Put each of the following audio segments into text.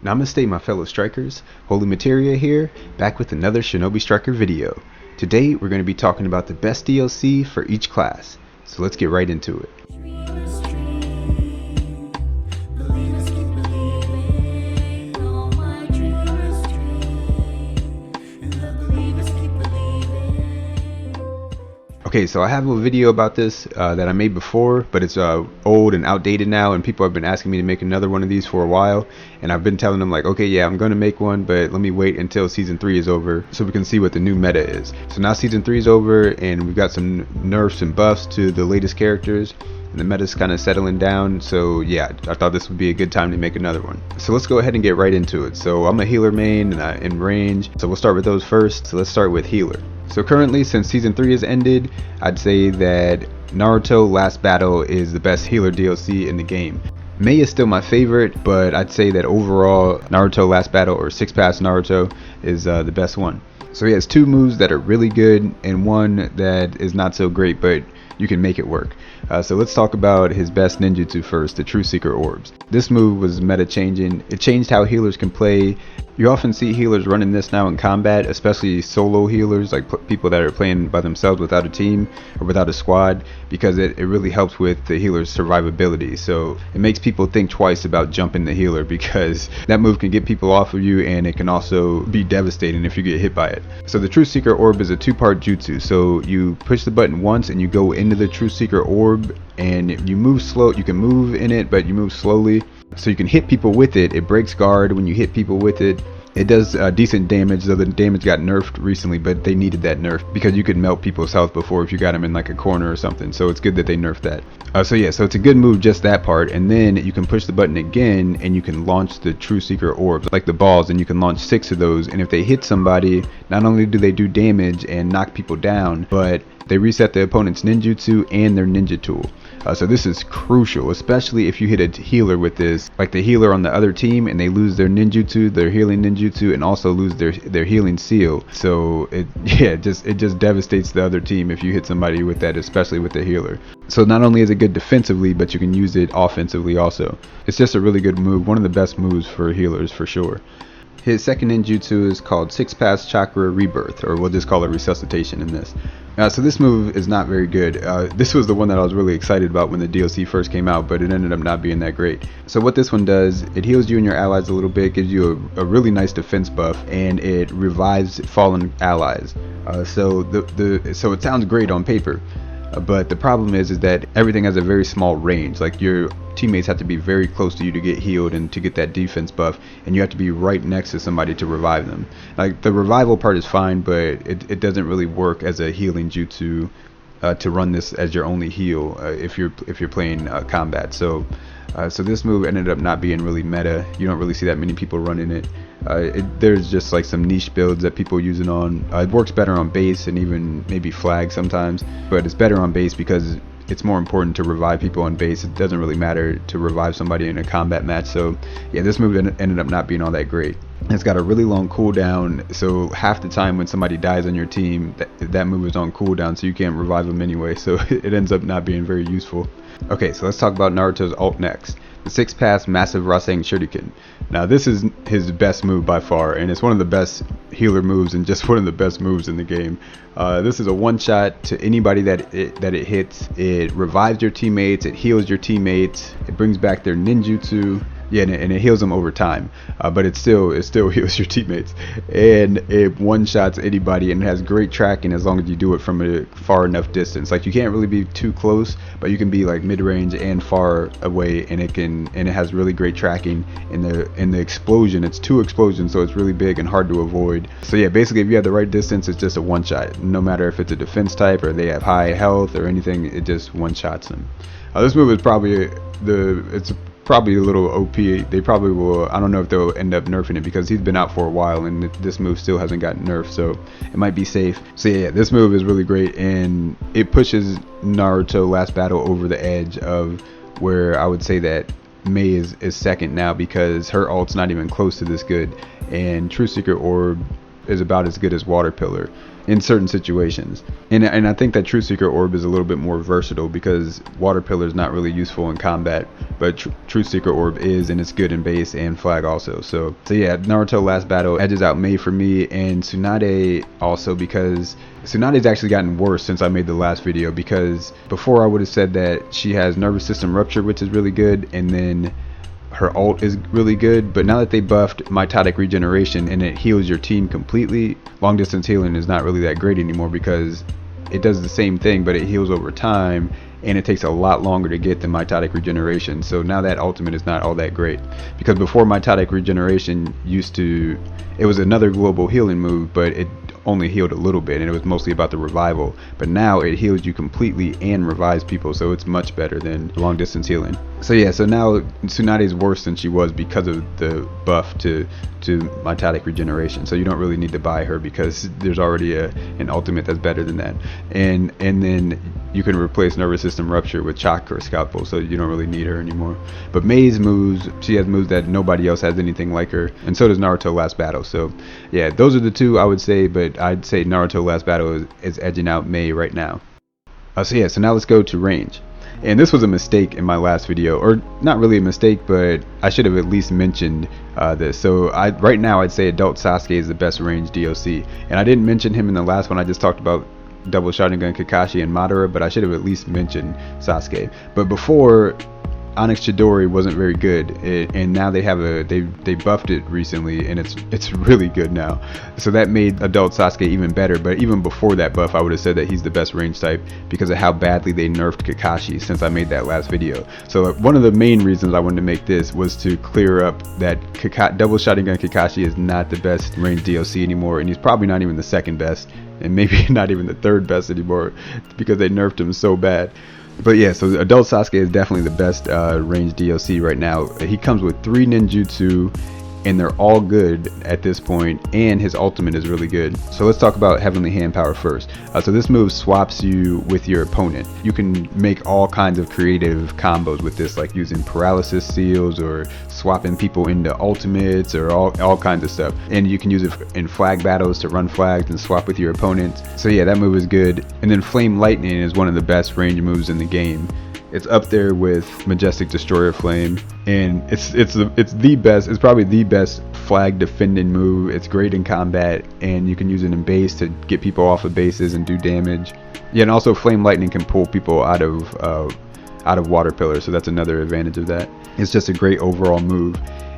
Namaste my fellow strikers, Holy Materia here, back with another Shinobi Striker video. Today we're going to be talking about the best DLC for each class, so let's get right into it. Okay, so I have a video about this that I made before, but it's old and outdated now, and people have been asking me to make another one of these for a while, and I've been telling them like, okay, yeah, I'm going to make one, but let me wait until season 3 is over so we can see what the new meta is. So now season 3 is over, and we've got some nerfs and buffs to the latest characters, and the meta's kind of settling down, so yeah, I thought this would be a good time to make another one. So let's go ahead and get right into it. So I'm a healer main and I'm in range, so we'll start with those first. So let's start with healer. So currently, since season 3 has ended, I'd say that Naruto Last Battle is the best healer DLC in the game. Mei is still my favorite, but I'd say that overall Naruto Last Battle, or 6 Pass Naruto, is the best one. So he has 2 moves that are really good and one that is not so great, but you can make it work. So let's talk about his best ninjutsu first, the True Seeker Orbs. This move was meta changing. It changed how healers can play. You often see healers running this now in combat, especially solo healers, like people that are playing by themselves without a team or without a squad, because it really helps with the healer's survivability. So it makes people think twice about jumping the healer, because that move can get people off of you, and it can also be devastating if you get hit by it. So the True Seeker Orb is a 2-part jutsu. So you push the button once and you go into the True Seeker Orb, and you move slow. You can move in it, but you move slowly. So you can hit people with it. It breaks guard when you hit people with it. It does decent damage, though the damage got nerfed recently, but they needed that nerf because you could melt people's health before if you got them in like a corner or something. So it's good that they nerfed that. So yeah, so it's a good move, just that part. And then you can push the button again and you can launch the True Seeker Orbs, like the balls, and you can launch 6 of those. And if they hit somebody, not only do they do damage and knock people down, but they reset the opponent's ninjutsu and their ninja tool. So this is crucial, especially if you hit a healer with this, like the healer on the other team, and they lose their ninjutsu, their healing ninjutsu, and also lose their healing seal. So it just devastates the other team if you hit somebody with that, especially with the healer. So not only is it good defensively, but you can use it offensively also. It's just a really good move, one of the best moves for healers for sure. His second ninjutsu is called 6 Pass Chakra Rebirth, or we'll just call it Resuscitation in this. So this move is not very good. This was the one that I was really excited about when the DLC first came out, but it ended up not being that great. So what this one does, it heals you and your allies a little bit, gives you a really nice defense buff, and it revives fallen allies. So it sounds great on paper. But the problem is that everything has a very small range. Like your teammates have to be very close to you to get healed and to get that defense buff, and you have to be right next to somebody to revive them. Like the revival part is fine, but it doesn't really work as a healing jutsu to run this as your only heal if you're playing combat. So this move ended up not being really meta. You don't really see that many people running it. There's just like some niche builds that people use it on. It works better on base and even maybe flag sometimes, but it's better on base because it's more important to revive people on base. It doesn't really matter to revive somebody in a combat match. So yeah, this move ended up not being all that great. It's got a really long cooldown, so half the time when somebody dies on your team, that move is on cooldown, so you can't revive them anyway, so it ends up not being very useful. Okay, so let's talk about Naruto's ult next. The 6 Pass Massive Rasen Shuriken. Now this is his best move by far, and it's one of the best healer moves and just one of the best moves in the game. This is a one-shot to anybody that it hits. It revives your teammates, it heals your teammates, it brings back their ninjutsu. Yeah, and it heals them over time, but it still heals your teammates, and it one-shots anybody, and it has great tracking as long as you do it from a far enough distance. Like you can't really be too close, but you can be like mid-range and far away, and it has really great tracking. In the explosion, it's 2 explosions, so it's really big and hard to avoid. So yeah, basically if you have the right distance, it's just a one-shot. No matter if it's a defense type or they have high health or anything, it just one-shots them. This move is probably probably a little OP. They probably will, I don't know if they'll end up nerfing it because he's been out for a while and this move still hasn't gotten nerfed, so it might be safe. So yeah, this move is really great, and it pushes Naruto Last Battle over the edge of where I would say that Mei is second now, because her ult's not even close to this good, and True Seeker Orb is about as good as Water Pillar. in certain situations. And I think that True Secret Orb is a little bit more versatile because Water Pillar is not really useful in combat, but True Secret Orb is, and it's good in base and flag also. So yeah, Naruto Last Battle edges out Mei for me, and Tsunade also, because Tsunade's actually gotten worse since I made the last video, because before I would have said that she has nervous system rupture, which is really good, and then her ult is really good, but now that they buffed mitotic regeneration and it heals your team completely, long distance healing is not really that great anymore because it does the same thing but it heals over time, and it takes a lot longer to get the mitotic regeneration. So now that ultimate is not all that great, because before mitotic regeneration it was another global healing move, but it only healed a little bit and it was mostly about the revival. But now it heals you completely and revives people, so it's much better than long distance healing. So yeah, so now Tsunade is worse than she was because of the buff to mitotic regeneration. So you don't really need to buy her because there's already an ultimate that's better than that. And then you can replace nervous system rupture with chakra or scalpel, so you don't really need her anymore. But Mei's moves, she has moves that nobody else has anything like her, and so does Naruto Last Battle. So yeah, those are the two I would say, but I'd say Naruto Last Battle is edging out Mei right now. So now let's go to range. And this was a mistake in my last video, or not really a mistake, but I should have at least mentioned this. So right now I'd say Adult Sasuke is the best range DOC, and I didn't mention him in the last one. I just talked about Double Sharingan Kakashi and Madara, but I should have at least mentioned Sasuke. But before, Onyx Chidori wasn't very good, and now they buffed it recently, and it's really good now. So that made Adult Sasuke even better. But even before that buff, I would have said that he's the best range type because of how badly they nerfed Kakashi since I made that last video. So one of the main reasons I wanted to make this was to clear up that Double Sharingan Kakashi is not the best range DOC anymore, and he's probably not even the second best, and maybe not even the third best anymore because they nerfed him so bad. But yeah, so Adult Sasuke is definitely the best range DOC right now. He comes with 3 ninjutsu, and they're all good at this point, and his ultimate is really good. So let's talk about Heavenly Hand Power first. So this move swaps you with your opponent. You can make all kinds of creative combos with this, like using paralysis seals or swapping people into ultimates or all kinds of stuff. And you can use it in flag battles to run flags and swap with your opponents. So yeah, that move is good. And then Flame Lightning is one of the best range moves in the game. It's up there with Majestic Destroyer Flame, and it's the best. It's probably the best flag defending move. It's great in combat, and you can use it in base to get people off of bases and do damage. Yeah, and also Flame Lightning can pull people out of Water Pillar, so that's another advantage of that. It's just a great overall move.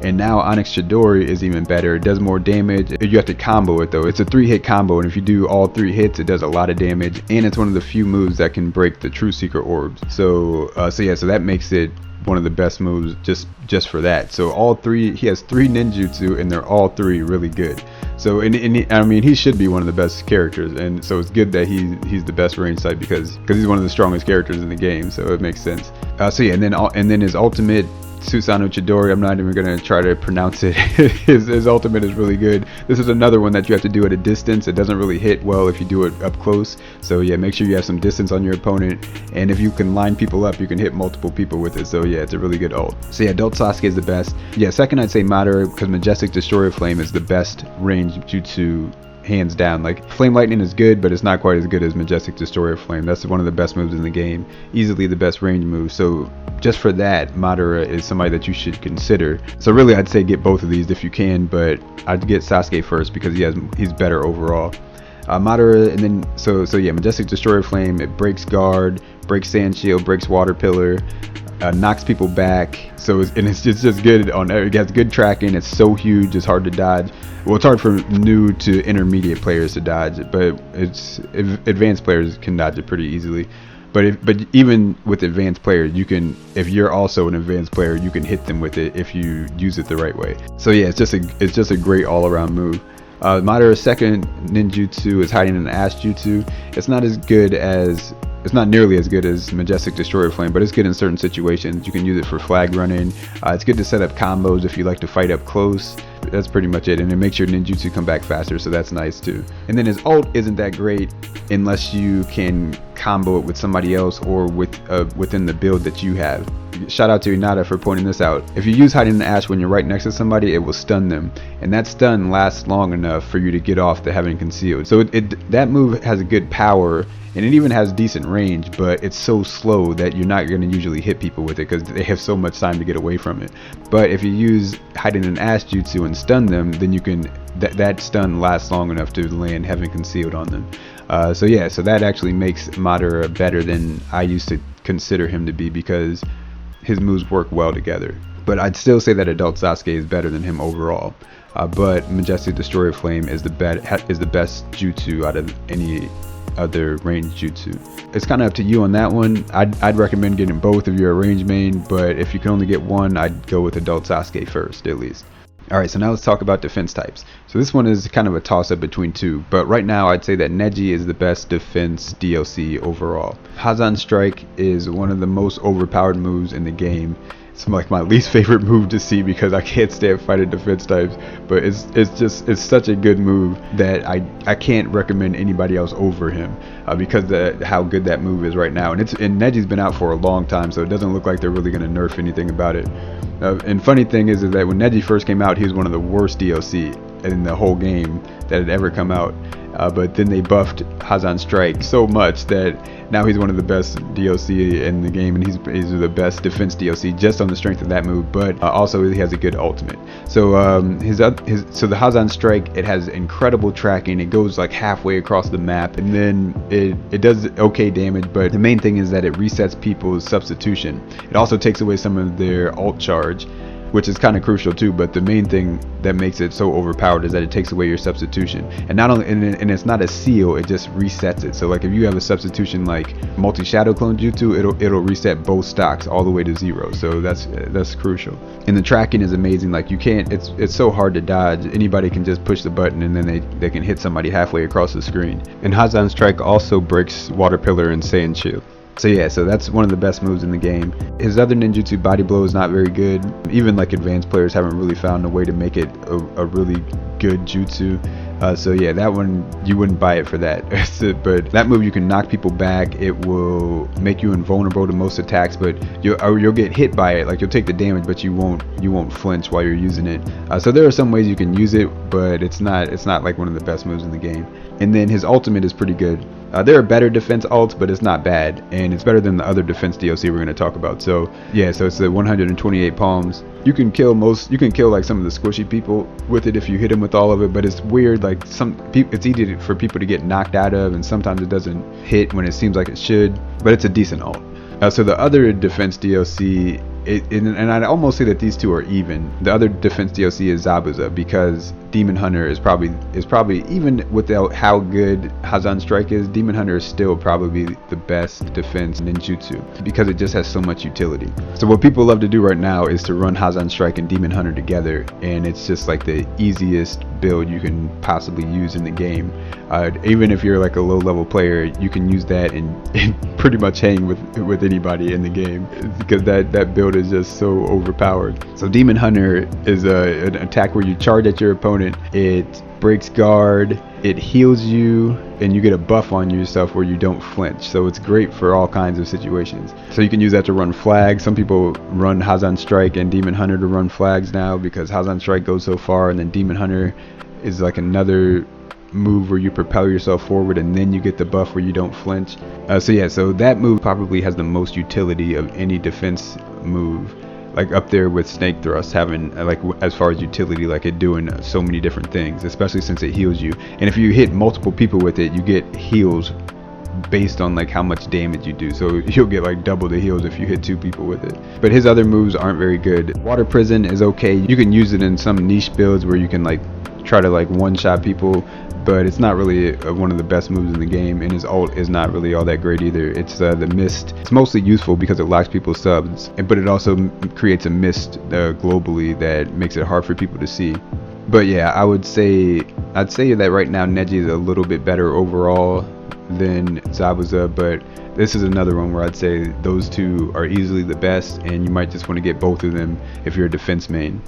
And now Onyx Chidori is even better. It does more damage. You have to combo it though. It's a 3-hit combo, and if you do all 3 hits, it does a lot of damage. And it's one of the few moves that can break the True Secret Orbs. So that makes it one of the best moves just for that. So he has 3 ninjutsu, and they're all 3 really good. So I mean, he should be one of the best characters, and so it's good that he's the best range type because he's one of the strongest characters in the game. So it makes sense. And then his ultimate, Susanoo Chidori, I'm not even going to try to pronounce it. his ultimate is really good. This is another one that you have to do at a distance. It doesn't really hit well if you do it up close. So yeah, make sure you have some distance on your opponent. And if you can line people up, you can hit multiple people with it. So yeah, it's a really good ult. So yeah, Adult Sasuke is the best. Yeah, second I'd say Madara, because Majestic Destroyer Flame is the best range jutsu, hands down. Like, Flame Lightning is good, but it's not quite as good as Majestic Destroyer Flame. That's one of the best moves in the game, easily the best range move. So just for that, Madara is somebody that you should consider. So really, I'd say get both of these if you can, but I'd get Sasuke first because he's better overall. Madara, and then so yeah, Majestic Destroyer Flame, it breaks guard, breaks sand shield, breaks water pillar, knocks people back. So it's just good it has good tracking. It's so huge, it's hard to dodge. Well, it's hard for new to intermediate players to dodge it, but advanced players can dodge it pretty easily. But even with advanced players, you can, if you're also an advanced player, you can hit them with it if you use it the right way. So yeah, it's just a great all-around move. Madara's second ninjutsu is Hiding in the Ash Jutsu. It's not nearly as good as Majestic Destroyer Flame, but it's good in certain situations. You can use it for flag running. It's good to set up combos if you like to fight up close. That's pretty much it, and it makes your ninjutsu come back faster, so that's nice too. And then his ult isn't that great unless you can combo it with somebody else or within the build that you have. shout out to Inada for pointing this out. If you use hiding in the ash when you're right next to somebody, it will stun them, and that stun lasts long enough for you to get off the having concealed. So that move has a good power, and it even has decent range, but it's so slow that you're not going to usually hit people with it because they have so much time to get away from it. But if you use hiding in ash jutsu and stun them, then you can that stun lasts long enough to land having concealed on them. So yeah, so that actually makes Madara better than I used to consider him to be, because his moves work well together. But I'd still say that Adult Sasuke is better than him overall. But Majestic Destroyer Flame is the best jutsu out of any other range jutsu. It's kind of up to you on that one. I'd recommend getting both if you're a range main, but if you can only get one, I'd go with Adult Sasuke first, at least. Alright, so now let's talk about defense types. So this one is kind of a toss-up between two, but right now I'd say that Neji is the best defense DLC overall. Hazan Strike is one of the most overpowered moves in the game. It's like my least favorite move to see because I can't stand fighting defense types, but it's such a good move that I can't recommend anybody else over him because how good that move is right now. And Neji's been out for a long time, so it doesn't look like they're really going to nerf anything about it. And funny thing is that when Neji first came out, he was one of the worst DLC in the whole game that had ever come out. But then they buffed Hazan Strike so much that now he's one of the best DLC in the game, and he's the best defense DLC just on the strength of that move. But also he has a good ultimate. So so the Hazan Strike, it has incredible tracking. It goes like halfway across the map, and then it does okay damage. But the main thing is that it resets people's substitution. It also takes away some of their ult charge, which is kind of crucial too, but the main thing that makes it so overpowered is that it takes away your substitution. And not only and it's not a seal, it just resets it. So like if you have a substitution like multi-shadow clone jutsu, it'll reset both stocks all the way to 0. So that's crucial. And the tracking is amazing. Like you can't, it's so hard to dodge. Anybody can just push the button and then they can hit somebody halfway across the screen. And Hazan Strike also breaks Water Pillar and Saiyan Shield. So yeah, so that's one of the best moves in the game. His other ninjutsu, Body Blow, is not very good. Even like advanced players haven't really found a way to make it a really good jutsu. So yeah, that one, you wouldn't buy it for that. But that move, you can knock people back. It will make you invulnerable to most attacks, but you'll get hit by it. Like you'll take the damage, but you won't flinch while you're using it. So there are some ways you can use it, but it's not like one of the best moves in the game. And then his ultimate is pretty good. There are better defense ults, but it's not bad, and it's better than the other defense DLC we're going to talk about. So yeah, so it's the 128 palms. You can kill like some of the squishy people with it if you hit them with all of it, but it's weird. Like it's easy for people to get knocked out of, and sometimes it doesn't hit when it seems like it should. But it's a decent ult. So the other defense DLC, and I'd almost say that these two are even. The other defense DLC is Zabuza, because Demon Hunter is probably even without how good Hazan Strike is, Demon Hunter is still probably the best defense ninjutsu because it just has so much utility. So what people love to do right now is to run Hazan Strike and Demon Hunter together, and it's just like the easiest build you can possibly use in the game. Even if you're like a low level player, you can use that and pretty much hang with anybody in the game because that build is just so overpowered. So Demon Hunter is an attack where you charge at your opponent. It breaks guard, it heals you, and you get a buff on yourself where you don't flinch. So it's great for all kinds of situations. So you can use that to run flags. Some people run Hazan Strike and Demon Hunter to run flags now because Hazan Strike goes so far, and then Demon Hunter is like another move where you propel yourself forward and then you get the buff where you don't flinch. So yeah, so that move probably has the most utility of any defense move, like up there with Snake Thrust, having like as far as utility, like it doing so many different things, especially since it heals you. And if you hit multiple people with it, you get heals based on like how much damage you do, so you'll get like double the heals if you hit 2 people with it. But his other moves aren't very good. Water Prison is okay. You can use it in some niche builds where you can like try to like one-shot people, but it's not really one of the best moves in the game, and his ult is not really all that great either. It's the mist. It's mostly useful because it locks people's subs, but it also creates a mist globally that makes it hard for people to see. But yeah, I'd say that right now Neji is a little bit better overall than Zabuza, but this is another one where I'd say those two are easily the best, and you might just want to get both of them if you're a defense main.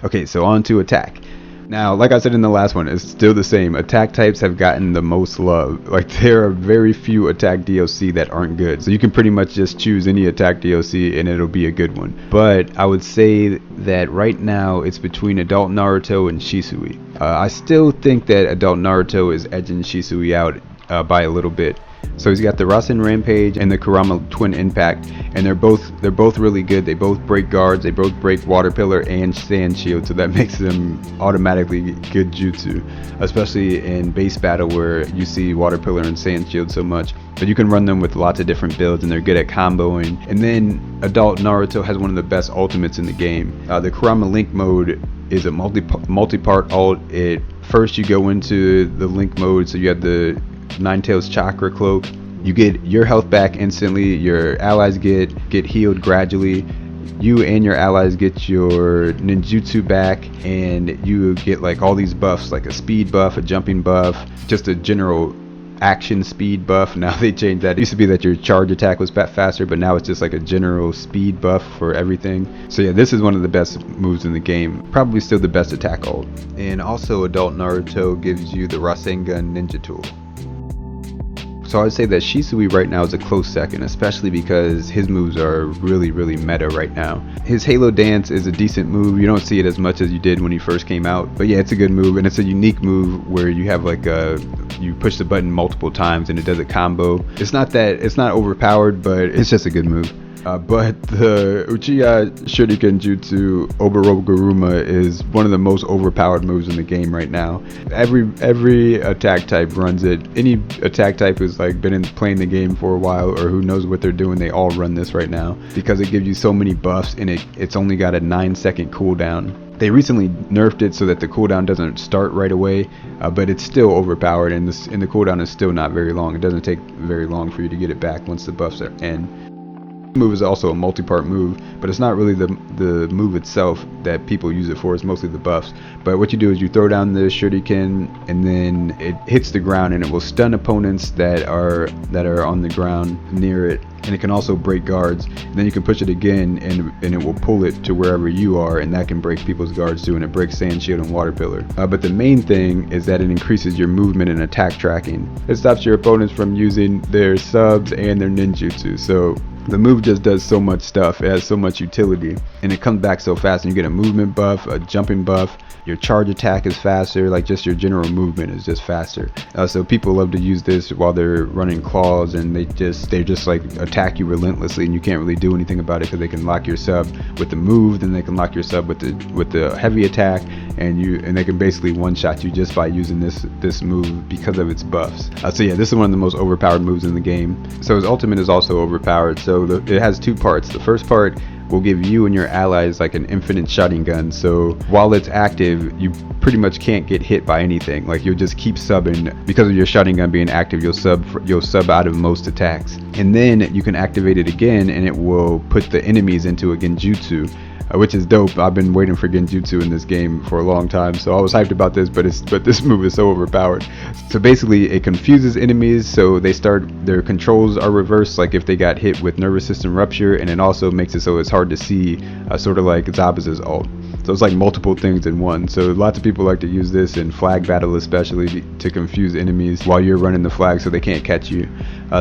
Okay, so on to attack. Now, like I said in the last one, it's still the same. Attack types have gotten the most love. Like, there are very few attack DLC that aren't good. So you can pretty much just choose any attack DLC and it'll be a good one. But I would say that right now it's between Adult Naruto and Shisui. I still think that Adult Naruto is edging Shisui out by a little bit. So he's got the Rasen Rampage and the Kurama Twin Impact, and they're both really good. They both break guards, they both break Water Pillar and Sand Shield, so that makes them automatically good jutsu, especially in base battle where you see Water Pillar and Sand Shield so much. But you can run them with lots of different builds, and they're good at comboing. And then Adult Naruto has one of the best ultimates in the game. The Kurama Link mode is a multi-part ult. First you go into the Link mode, so you have the Ninetales Chakra Cloak. You get your health back instantly, your allies get healed gradually, you and your allies get your ninjutsu back, and you get like all these buffs, like a speed buff, a jumping buff, just a general action speed buff. Now they changed that. It used to be that your charge attack was faster, but now it's just like a general speed buff for everything. So yeah, this is one of the best moves in the game, probably still the best attack ult. And also Adult Naruto gives you the Rasengan ninja tool. So I'd say that Shisui right now is a close second, especially because his moves are really meta right now. His Halo Dance is a decent move. You don't see it as much as you did when he first came out, but yeah, it's a good move, and it's a unique move where you have like you push the button multiple times and it does a combo. It's not overpowered, but it's just a good move. But the Uchiha Shuriken Jutsu Obaroguruma is one of the most overpowered moves in the game right now. Every attack type runs it. Any attack type who's like been playing the game for a while or who knows what they're doing, they all run this right now because it gives you so many buffs, and it's only got a 9-second cooldown. They recently nerfed it so that the cooldown doesn't start right away, but it's still overpowered, and the cooldown is still not very long. It doesn't take very long for you to get it back once the buffs are in. Move is also a multi-part move, but it's not really the move itself that people use it for. It's mostly the buffs. But what you do is you throw down the shuriken, and then it hits the ground, and it will stun opponents that are on the ground near it, and it can also break guards. And then you can push it again, and it will pull it to wherever you are, and that can break people's guards too, and it breaks Sand Shield and Water Pillar. But the main thing is that it increases your movement and attack tracking. It stops your opponents from using their subs and their ninjutsu. So the move just does so much stuff. It has so much utility, and it comes back so fast, and you get a movement buff, a jumping buff, your charge attack is faster, like just your general movement is just faster. So people love to use this while they're running claws, and they just like attack you relentlessly, and you can't really do anything about it because they can lock your sub with the move, then they can lock your sub with the heavy attack, and they can basically one-shot you just by using this move because of its buffs. So yeah, this is one of the most overpowered moves in the game. So his ultimate is also overpowered. So it has two parts. The first part will give you and your allies like an infinite shotting gun, so while it's active you pretty much can't get hit by anything. Like you'll just keep subbing because of your shotting gun being active. You'll sub out of most attacks, and then you can activate it again and it will put the enemies into a genjutsu, which is dope. I've been waiting for genjutsu in this game for a long time, so I was hyped about this, but this move is so overpowered. So basically it confuses enemies, so their controls are reversed, like if they got hit with nervous system rupture, and it also makes it so it's hard to see, sort of like Zabuza's ult. So it's like multiple things in one. So lots of people like to use this in flag battle, especially to confuse enemies while you're running the flag so they can't catch you.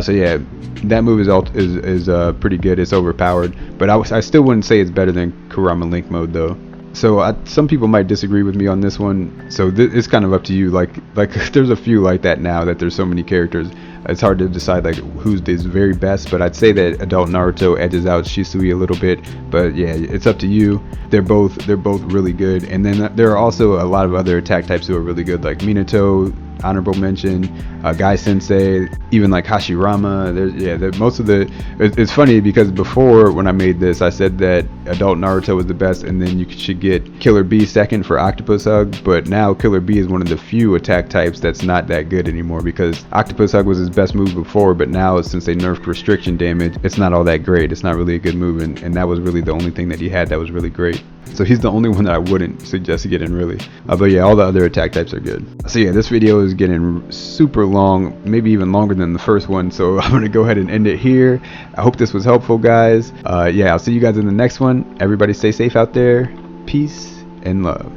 So yeah, that move is pretty good. It's overpowered, but I still wouldn't say it's better than Kurama Link mode though. So some people might disagree with me on this one, so it's kind of up to you. Like there's a few like that now that there's so many characters, it's hard to decide like who's the very best, but I'd say that Adult Naruto edges out Shisui a little bit, but yeah, it's up to you. They're both really good. And then there are also a lot of other attack types who are really good, like Minato, honorable mention, Guy Sensei, even like Hashirama. It's funny because before when I made this I said that Adult Naruto was the best, and then you should get Killer B second for Octopus Hug, but now Killer B is one of the few attack types that's not that good anymore, because Octopus Hug was his best move before, but now since they nerfed restriction damage, it's not all that great. It's not really a good move, and that was really the only thing that he had that was really great. So he's the only one that I wouldn't suggest getting really. But yeah, all the other attack types are good. So yeah, this video is getting super long, maybe even longer than the first one, so I'm gonna go ahead and end it here. I hope this was helpful, guys. Yeah, I'll see you guys in the next one. Everybody stay safe out there. Peace and love.